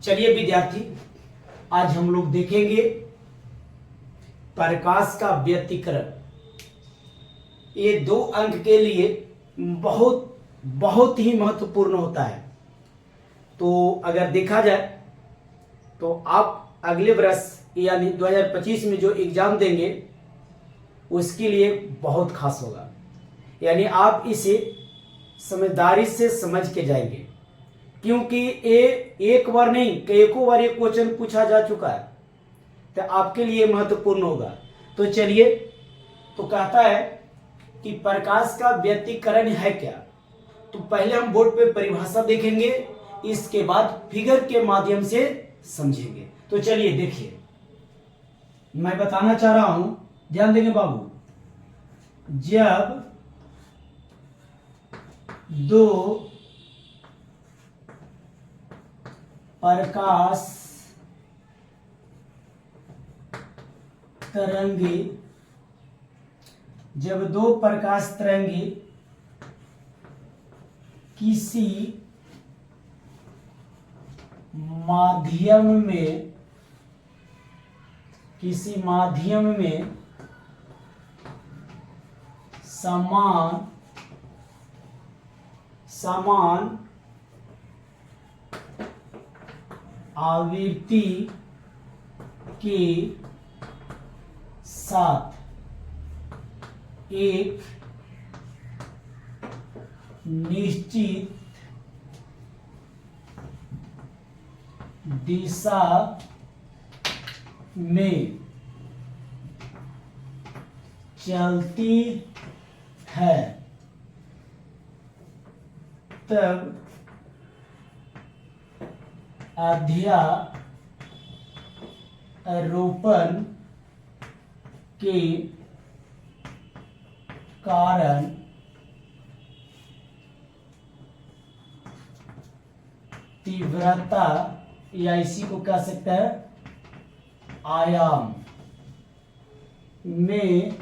चलिए विद्यार्थी, आज हम लोग देखेंगे प्रकाश का व्यतिकरण। ये 2 अंक के लिए बहुत बहुत ही महत्वपूर्ण होता है। तो अगर देखा जाए तो आप अगले वर्ष यानी 2025 में जो एग्जाम देंगे उसके लिए बहुत खास होगा। यानी आप इसे समझदारी से समझ के जाएंगे, क्योंकि ये एक बार नहीं कईयों बार ये क्वेश्चन पूछा जा चुका है, तो आपके लिए महत्वपूर्ण होगा। तो चलिए, तो कहता है कि प्रकाश का व्यतिकरण है क्या। तो पहले हम बोर्ड पे परिभाषा देखेंगे, इसके बाद फिगर के माध्यम से समझेंगे। तो चलिए देखिए, मैं बताना चाह रहा हूं, ध्यान देंगे बाबू। जब 2 प्रकाश तरंगे किसी माध्यम में समान आवृत्ति के साथ एक निश्चित दिशा में चलती है, तब अध्यारोपण के कारण तीव्रता, या इसी को कह सकते हैं आयाम में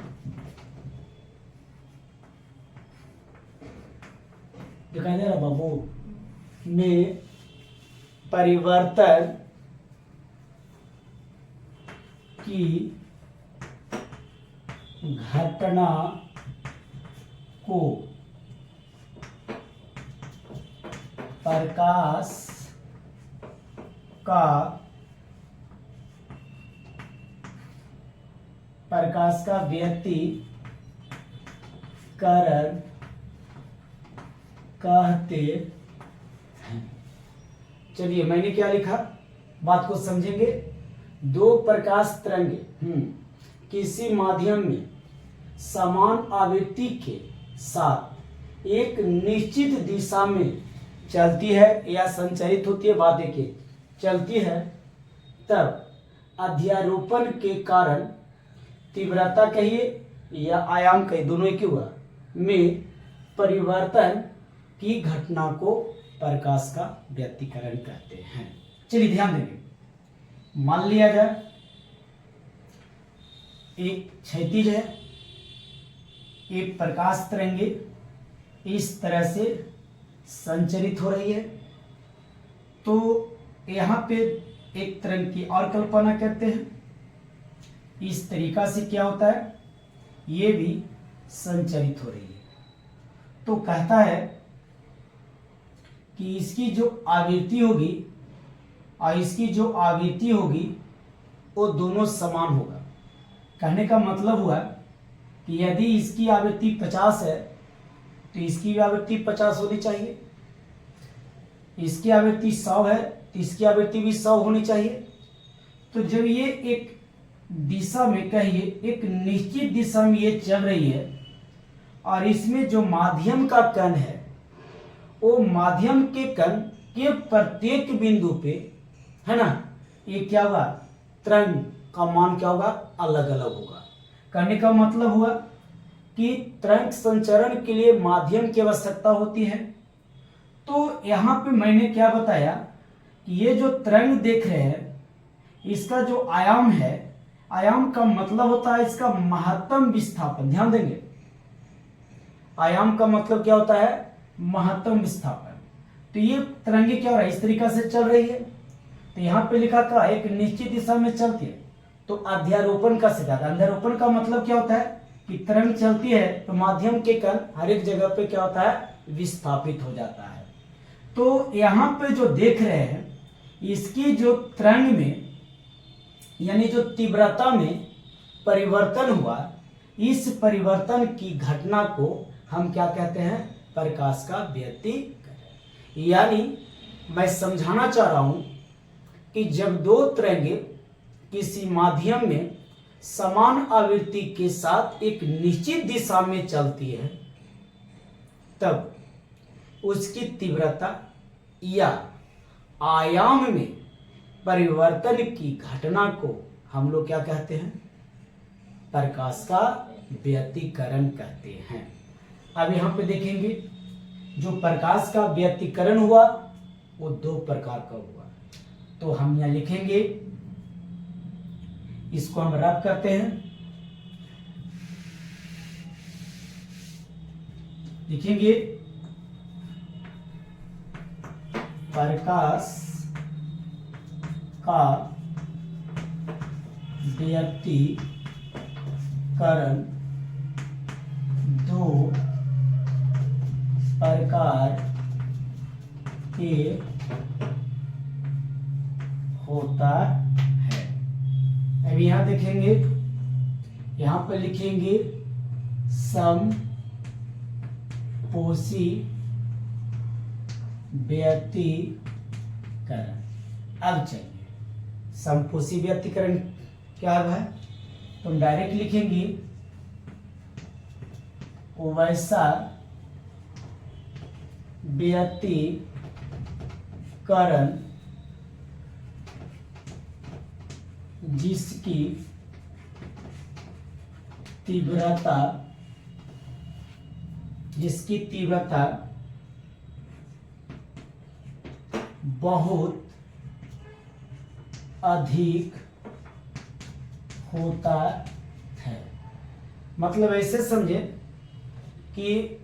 दिखाई दे रहा बाबू, में परिवर्तन की घटना को प्रकाश का व्यतिकरण कहते हैं। चलिए, मैंने क्या लिखा, बात को समझेंगे। 2 प्रकाश तरंगे किसी माध्यम में समान आवृत्ति के साथ एक निश्चित दिशा में चलती है या संचरित होती है, बात देखिए, चलती है, तब अध्यारोपण के कारण तीव्रता कहिए या आयाम कहिए, दोनों एक ही हुआ, में परिवर्तन की घटना को प्रकाश का व्यतिकरण कहते हैं। चलिए ध्यान देंगे। मान लिया जाए एक क्षैतिज है, एक प्रकाश तरंगे इस तरह से संचरित हो रही है। तो यहाँ पे एक तरंग की और कल्पना करते हैं। इस तरीका से क्या होता है, ये भी संचरित हो रही है। तो कहता है कि इसकी जो आवृत्ति होगी और इसकी जो आवृत्ति होगी वो दोनों समान होगा। कहने का मतलब हुआ कि यदि इसकी आवृत्ति 50 है तो इसकी भी आवृत्ति 50 होनी चाहिए, इसकी आवृत्ति 100 है तो इसकी आवृत्ति भी 100 होनी चाहिए। तो जब ये एक दिशा में, कहिए एक निश्चित दिशा में ये चल रही है, और इसमें जो माध्यम का कण है वो माध्यम के कण के प्रत्येक बिंदु पे है ना, ये क्या होगा, तरंग का मान क्या होगा, अलग अलग होगा। कहने का मतलब हुआ कि तरंग संचरण के लिए माध्यम की आवश्यकता होती है। तो यहाँ पे मैंने क्या बताया कि ये जो तरंग देख रहे हैं, इसका जो आयाम है, आयाम का मतलब होता है इसका महत्तम विस्थापन। ध्यान देंगे, आयाम का मतलब क्या होता है, महत्तम विस्थापन। तो ये तरंगे क्या हो रहा है, इस तरीका से चल रही है। तो यहाँ पे लिखा था एक निश्चित दिशा में चलती है, तो अध्यारोपण का सिद्धांत। अध्यारोपण का मतलब क्या होता है कि तरंग चलती है तो माध्यम के कण हर एक जगह पे क्या होता है, विस्थापित हो जाता है। तो यहाँ पे जो देख रहे हैं, इसकी जो तरंग में यानी जो तीव्रता में परिवर्तन हुआ, इस परिवर्तन की घटना को हम क्या कहते हैं, प्रकाश का व्यतिकरण। यानी मैं समझाना चाह रहा हूं कि जब दो तरंगे किसी माध्यम में समान आवृत्ति के साथ एक निश्चित दिशा में चलती है, तब उसकी तीव्रता या आयाम में परिवर्तन की घटना को हम लोग क्या कहते हैं, प्रकाश का व्यतिकरण कहते हैं। अब यहां पे देखेंगे जो प्रकाश का व्यतिकरण हुआ वो दो प्रकार का हुआ। तो हम यहां लिखेंगे, इसको हम रब करते हैं, लिखेंगे प्रकाश का व्यतिकरण दो प्रकार के होता है। अब यहां देखेंगे, यहां पर लिखेंगे समपोषी व्यतिकरण। अब चलिए समपोषी व्यतिकरण क्या है, तो हम डायरेक्ट लिखेंगे वैसा व्यतिकरण जिसकी तीव्रता बहुत अधिक होता है। मतलब ऐसे समझे कि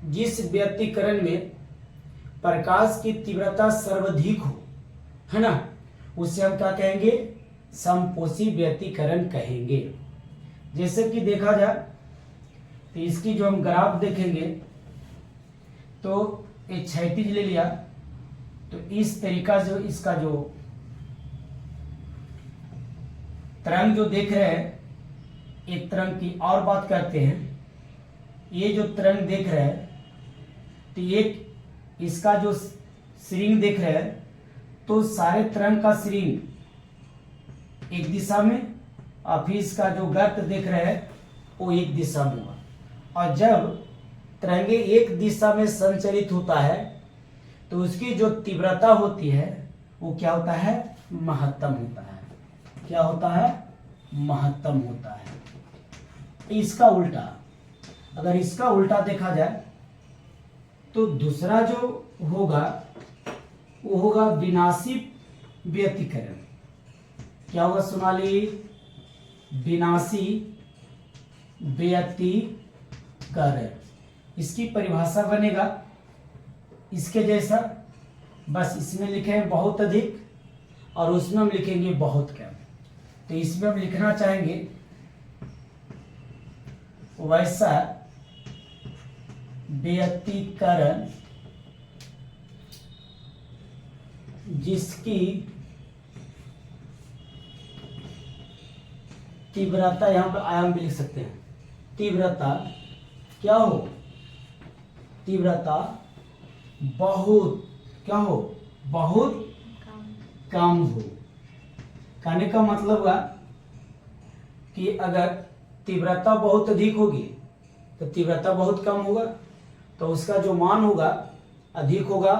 जिस व्यतिकरण में प्रकाश की तीव्रता सर्वाधिक हो, है ना, उसे हम क्या कहेंगे, समपोषी व्यतिकरण कहेंगे। जैसे कि देखा जाए तो इसकी जो हम ग्राफ देखेंगे, तो एक क्षैतिज ले लिया, तो इस तरीका जो इसका जो तरंग जो देख रहे हैं, एक तरंग की और बात करते हैं। ये जो तरंग देख रहे हैं, तो एक इसका जो श्रृंग देख रहे हैं, तो सारे तरंग का श्रृंग एक दिशा में, और फिर इसका जो गर्त देख रहे हैं वो एक दिशा में हुआ। और जब तरंगे एक दिशा में संचरित होता है तो उसकी जो तीव्रता होती है वो क्या होता है, महत्तम होता है। क्या होता है, महत्तम होता है। इसका उल्टा, अगर इसका उल्टा देखा जाए तो दूसरा जो होगा वो होगा विनाशी व्यतिकरण। क्या होगा सोनाली, विनाशी व्यतिकरण। इसकी परिभाषा बनेगा इसके जैसा, बस इसमें लिखेंगे बहुत अधिक और उसमें हम लिखेंगे बहुत कम। तो इसमें हम लिखना चाहेंगे वैसा व्यतिकरण जिसकी तीव्रता, यहां पर आयाम भी लिख सकते हैं, तीव्रता क्या हो, तीव्रता बहुत क्या हो, बहुत कम हो। कहने का मतलब हुआ कि अगर तीव्रता बहुत अधिक होगी तो तीव्रता बहुत कम होगा, तो उसका जो मान होगा अधिक होगा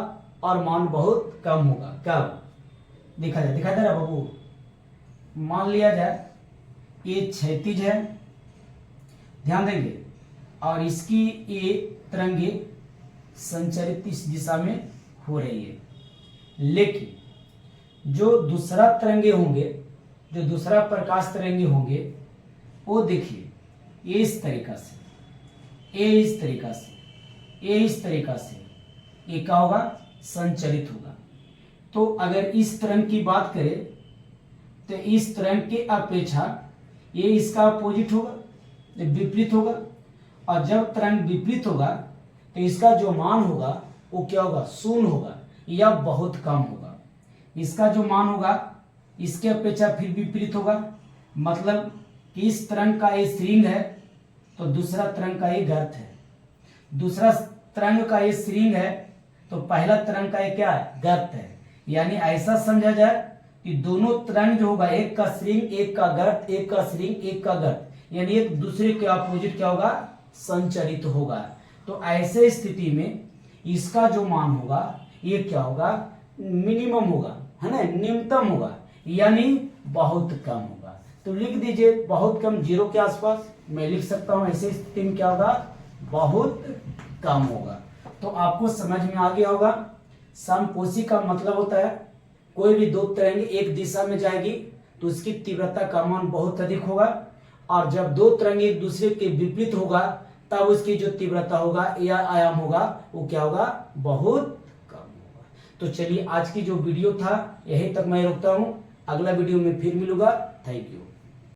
और मान बहुत कम होगा। कब देखा जाए, दिखा दे रहा बाबू, मान लिया जाए ये क्षैतिज है, ध्यान देंगे, और इसकी ये तरंगे संचरित इस दिशा में हो रही है, लेकिन जो दूसरा तरंगे होंगे, जो दूसरा प्रकाश तरंगे होंगे, वो देखिए ये इस तरीका से, ये इस तरीका से, ये इस तरीका से, ये क्या होगा, संचरित होगा। तो अगर इस तरंग की बात करें तो इस तरंग के अपेक्षा ये इसका अपोजिट होगा, विपरीत होगा। और जब तरंग विपरीत होगा तो इसका जो मान होगा वो क्या होगा, शून्य होगा या बहुत कम होगा। इसका जो मान होगा इसके अपेक्षा फिर विपरीत होगा, मतलब कि इस तरंग का ये श्रृंग है तो दूसरा तरंग का ये गर्त है, दूसरा तरंग का ये श्रृंग है तो पहला तरंग का ये क्या है, गर्त है। यानी ऐसा समझा जाए कि दोनों तरंग जो होगा, एक का श्रृंग एक का गर्त, एक का श्रृंग एक का गर्त, यानी एक दूसरे के अपोजिट क्या होगा, संचरित होगा। तो ऐसे स्थिति में इसका जो मान होगा ये क्या होगा, मिनिमम होगा, है ना, न्यूनतम होगा, यानी बहुत कम होगा। तो लिख दीजिए बहुत कम, 0 के आसपास। मैं लिख सकता हूं ऐसे स्थिति में क्या होगा, बहुत कम होगा। तो आपको समझ में आ गया होगा, समपोषी का मतलब होता है कोई भी दो तरंग एक दिशा में जाएगी तो उसकी तीव्रता का मान बहुत अधिक होगा, और जब दो तरंग एक दूसरे के विपरीत होगा तब उसकी जो तीव्रता होगा या आयाम होगा वो क्या होगा, बहुत कम होगा। तो चलिए आज की जो वीडियो था यहीं तक मैं रोकता हूं, अगला वीडियो में फिर मिलूंगा। Thank you.